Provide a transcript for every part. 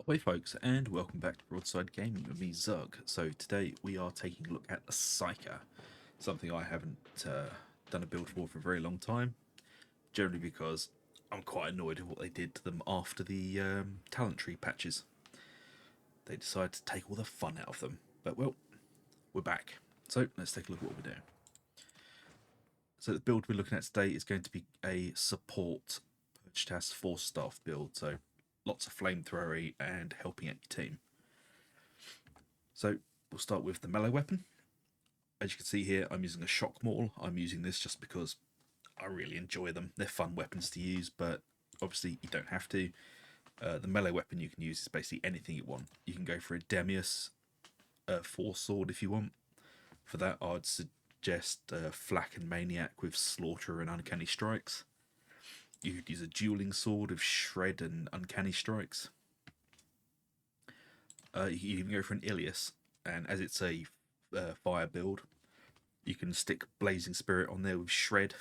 Hey folks, and welcome back to Broadside Gaming with me, Zug. So today we are taking a look at the Psyker, something I haven't done a build for a very long time, generally because I'm quite annoyed with what they did to them after the talent tree patches. They decided to take all the fun out of them, but well, we're back. So let's take a look at what we're doing. So the build we're looking at today is going to be a support Purge Task Force staff build, so lots of flamethrowery and helping out your team. So we'll start with the melee weapon. As you can see here, I'm using a shock maul. I'm using this just because I really enjoy them. They're fun weapons to use, but obviously you don't have to. The melee weapon you can use is basically anything you want. You can go for a Demius Force Sword if you want. For that, I'd suggest Flak and Maniac with Slaughter and Uncanny Strikes. You could use a Dueling Sword with Shred and Uncanny Strikes. You can go for an Ilias, and as it's a fire build, you can stick Blazing Spirit on there with Shred.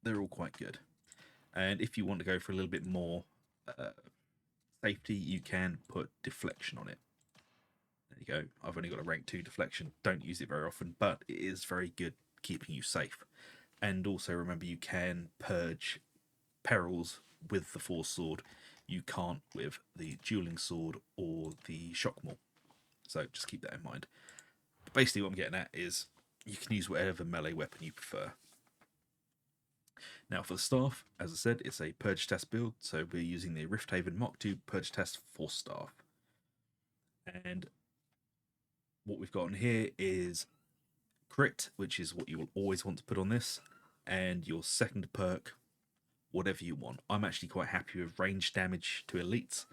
They're all quite good. And if you want to go for a little bit more safety, you can put Deflection on it. There you go. I've only got a rank 2 Deflection. Don't use it very often, but it is very good keeping you safe. And also remember, you can purge perils with the Force Sword. You can't with the Dueling Sword or the Shock Maul. So just keep that in mind. But basically what I'm getting at is you can use whatever melee weapon you prefer. Now for the staff, as I said, it's a Purge Test build, so we're using the Rifthaven Mach 2 Purge Test Force Staff. And what we've got on here is Crit, which is what you will always want to put on this, and your second perk, whatever you want. I'm actually quite happy with range damage to elites,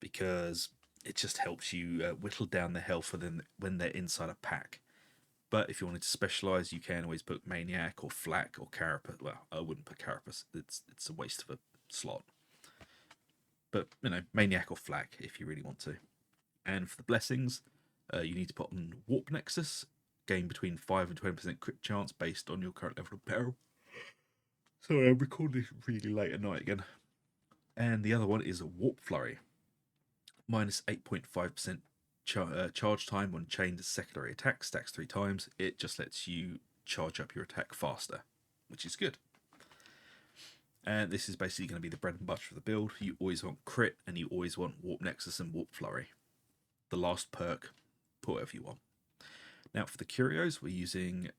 because it just helps you whittle down the health for them when they're inside a pack. But if you wanted to specialise, you can always put Maniac or Flak or Carapace. Well, I wouldn't put Carapace. It's a waste of a slot. But, you know, Maniac or Flak if you really want to. And for the blessings, you need to put on Warp Nexus. Gain between 5 and 20% crit chance based on your current level of peril. Sorry, I'm recording this really late at night again. And the other one is a Warp Flurry. Minus 8.5% charge time on chained secondary attack, stacks 3 times. It just lets you charge up your attack faster, which is good. And this is basically going to be the bread and butter of the build. You always want crit, and you always want Warp Nexus and Warp Flurry. The last perk, put whatever you want. Now for the curios, we're using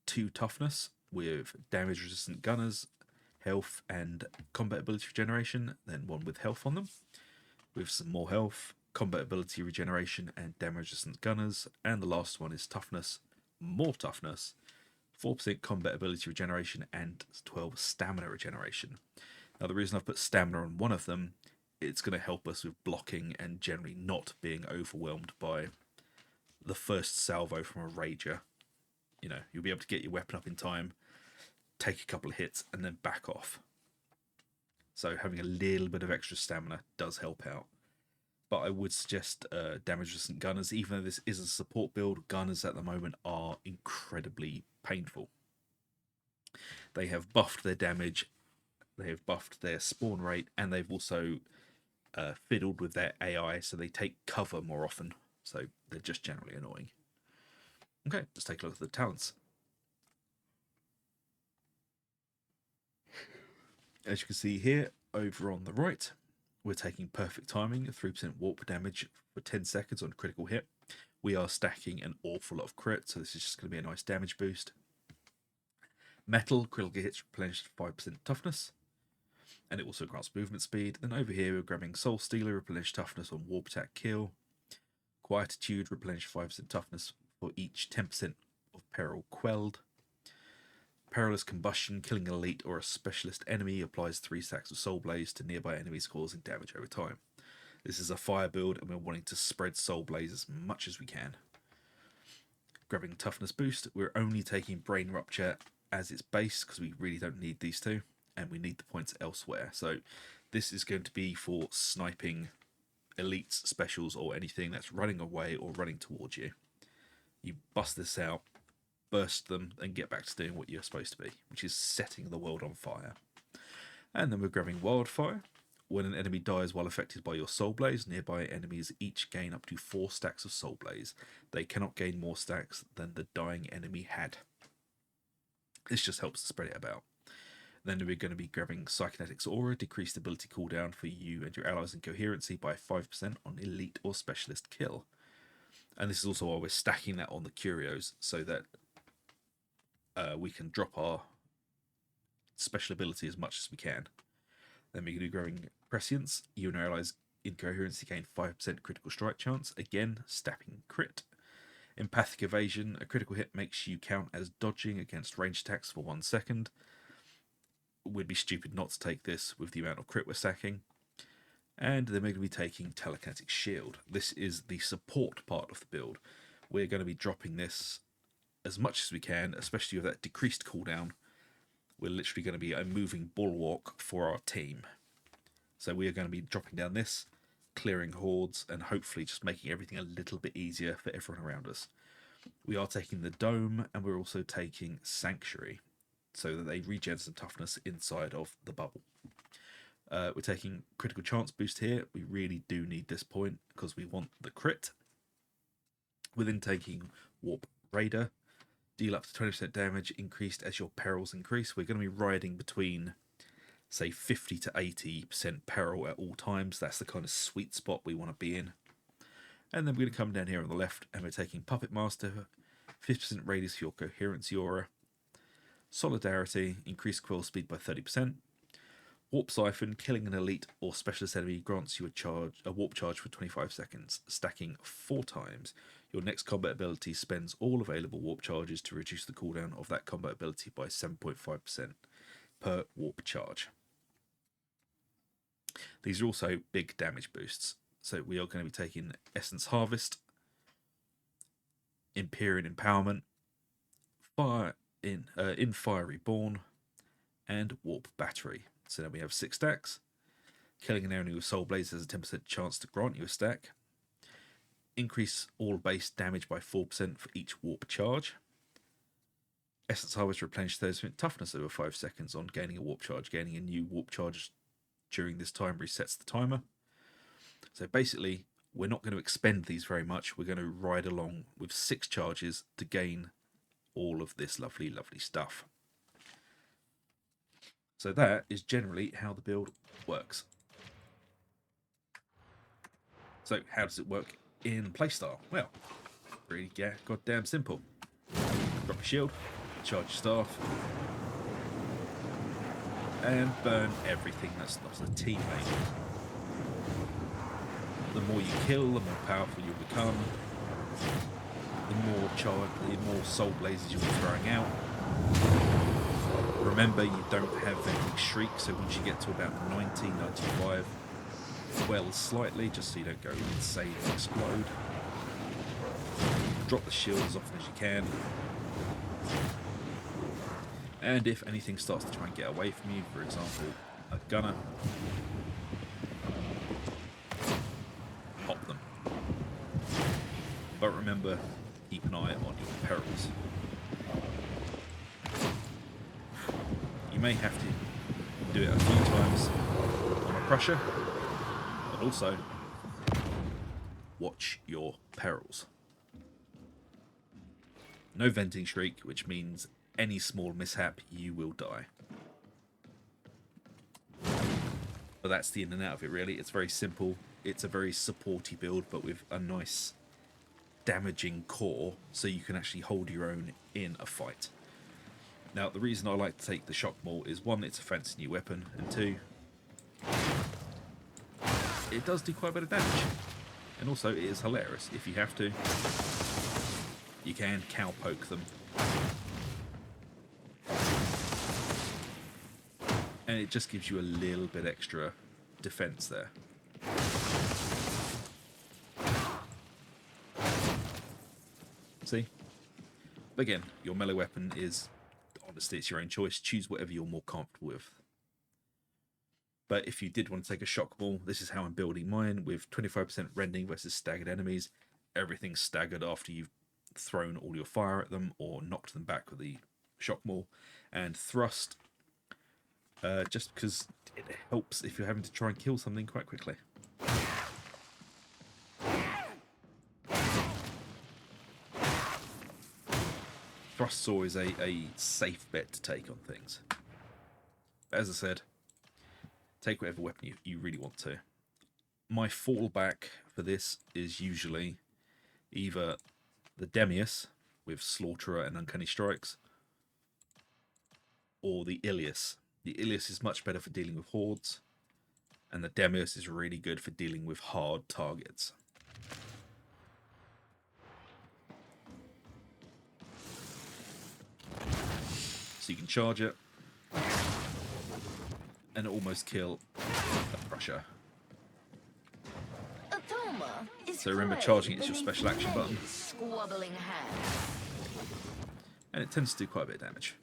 2 toughness with damage resistant gunners, health and combat ability regeneration, then 1 with health on them, with some more health, combat ability regeneration, and damage resistant gunners. And the last one is toughness, more toughness, 4% combat ability regeneration, and 12 stamina regeneration. Now, the reason I've put stamina on one of them, it's going to help us with blocking and generally not being overwhelmed by the first salvo from a rager. You know, you'll be able to get your weapon up in time, take a couple of hits, and then back off. So having a little bit of extra stamina does help out. But I would suggest damage resistant gunners. Even though this is a support build, gunners at the moment are incredibly painful. They have buffed their damage, they have buffed their spawn rate, and they've also fiddled with their AI, so they take cover more often. So they're just generally annoying. Okay, let's take a look at the talents. As you can see here, over on the right, we're taking perfect timing, 3% warp damage for 10 seconds on critical hit. We are stacking an awful lot of crit, so this is just going to be a nice damage boost. Metal, critical hits replenish 5% toughness, and it also grants movement speed. Then over here, we're grabbing Soul Stealer, replenish toughness on warp attack kill. Quietude, replenish 5% toughness for each 10% of peril quelled. Perilous Combustion, killing an elite or a specialist enemy applies 3 stacks of Soul Blaze to nearby enemies, causing damage over time. This is a fire build, and we're wanting to spread Soul Blaze as much as we can. Grabbing Toughness Boost, we're only taking Brain Rupture as its base, because we really don't need these two, and we need the points elsewhere. So this is going to be for sniping elites, specials, or anything that's running away or running towards you. You bust this out, burst them, and get back to doing what you're supposed to be, which is setting the world on fire. And then we're grabbing Wildfire. when an enemy dies while affected by your soul blaze, nearby enemies each gain up to 4 stacks of soul blaze. They cannot gain more stacks than the dying enemy had. This just helps to spread it about. Then we're going to be grabbing Psykinetics Aura, decreased ability cooldown for you and your allies in coherency by 5% on elite or specialist kill. And this is also why we're stacking that on the curios, so that we can drop our special ability as much as we can. Then we're going to be grabbing Prescience. You and your allies in coherency gain 5% critical strike chance, again stacking crit. Empathic Evasion, a critical hit makes you count as dodging against ranged attacks for 1 second. Would be stupid not to take this with the amount of crit we're stacking. And then we're going to be taking Telekinetic Shield. This is the support part of the build. We're going to be dropping this as much as we can, especially with that decreased cooldown. We're literally going to be a moving bulwark for our team. So we are going to be dropping down this, clearing hordes, and hopefully just making everything a little bit easier for everyone around us. We are taking the Dome, and we're also taking Sanctuary, so that they regen some toughness inside of the bubble. We're taking critical chance boost here. We really do need this point because we want the crit. We're then taking Warp Raider. Deal up to 20% damage increased as your perils increase. We're going to be riding between, say, 50 to 80% peril at all times. That's the kind of sweet spot we want to be in. And then we're going to come down here on the left, and we're taking Puppet Master, 50% radius for your coherency aura. Solidarity, increased quill speed by 30%. Warp Siphon, killing an elite or specialist enemy grants you a warp charge for 25 seconds, stacking 4 times. Your next combat ability spends all available warp charges to reduce the cooldown of that combat ability by 7.5% per warp charge. These are also big damage boosts. So we are going to be taking Essence Harvest, Empyrean Empowerment, Fire Reborn, and Warp Battery. So now we have 6 stacks. Killing an enemy with Soul Blaze has a 10% chance to grant you a stack. Increase all base damage by 4% for each warp charge. Essence Harvest replenish 30% toughness over 5 seconds on gaining a warp charge. Gaining a new warp charge during this time resets the timer. So basically, we're not going to expend these very much. We're going to ride along with 6 charges to gain all of this lovely, lovely stuff. So that is generally how the build works. So how does it work in Playstyle? Well, really goddamn simple. Drop a shield, charge your staff, and burn everything that's not a teammate. The more you kill, the more powerful you'll become. The more soul blazes you'll be throwing out. Remember, you don't have Venting Shriek, so once you get to about 90, 95, well slightly, just so you don't go insane and explode. Drop the shield as often as you can. And if anything starts to try and get away from you, for example, a gunner, pop them. But remember, keep an eye on your perils. You may have to do it a few times on a crusher, but also watch your perils. No Venting Shriek, which means any small mishap, you will die. But that's the in and out of it, really. It's very simple. It's a very supporty build, but with a nice damaging core, so you can actually hold your own in a fight. Now, the reason I like to take the Shock Maul is, 1, it's a fancy new weapon, and 2, it does do quite a bit of damage. And also, it is hilarious. If you have to, you can cowpoke them. And it just gives you a little bit extra defense there. See? But again, your melee weapon is, honestly, it's your own choice. Choose whatever you're more comfortable with. But if you did want to take a Shock Maul, this is how I'm building mine, with 25% rending versus staggered enemies. Everything's staggered after you've thrown all your fire at them or knocked them back with the Shock Maul. And thrust, just because it helps if you're having to try and kill something quite quickly. Thrust saw is a safe bet to take on things. As I said, take whatever weapon you really want to. My fallback for this is usually either the Demius with Slaughterer and Uncanny Strikes, or the Ilias. The Ilias is much better for dealing with hordes, and the Demius is really good for dealing with hard targets. So you can charge it and almost kill a Crusher. So remember, charging it is your special action button, and it tends to do quite a bit of damage.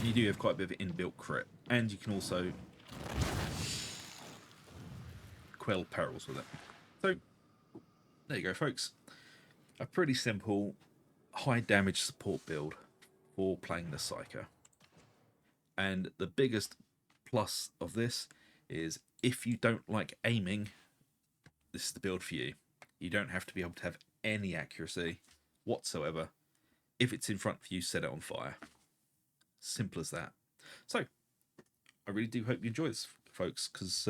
You do have quite a bit of inbuilt crit, and you can also quell perils with it. So there you go, folks. A pretty simple high damage support build for playing the Psyker. And the biggest plus of this is if you don't like aiming, this is the build for you. You don't have to be able to have any accuracy whatsoever. If it's in front of you, set it on fire. Simple as that. So I really do hope you enjoy this, folks, because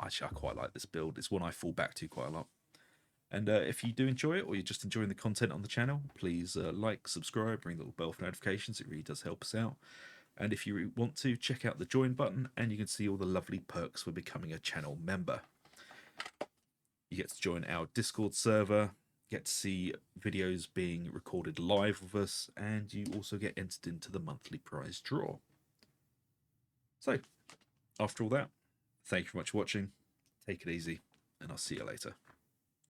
actually I quite like this build. It's one I fall back to quite a lot. And if you do enjoy it, or you're just enjoying the content on the channel, please like, subscribe, ring the little bell for notifications. It really does help us out. And if you want to, check out the join button, and you can see all the lovely perks for becoming a channel member. You get to join our Discord server, get to see videos being recorded live with us, and you also get entered into the monthly prize draw. So, after all that, thank you very much for watching. Take it easy, and I'll see you later.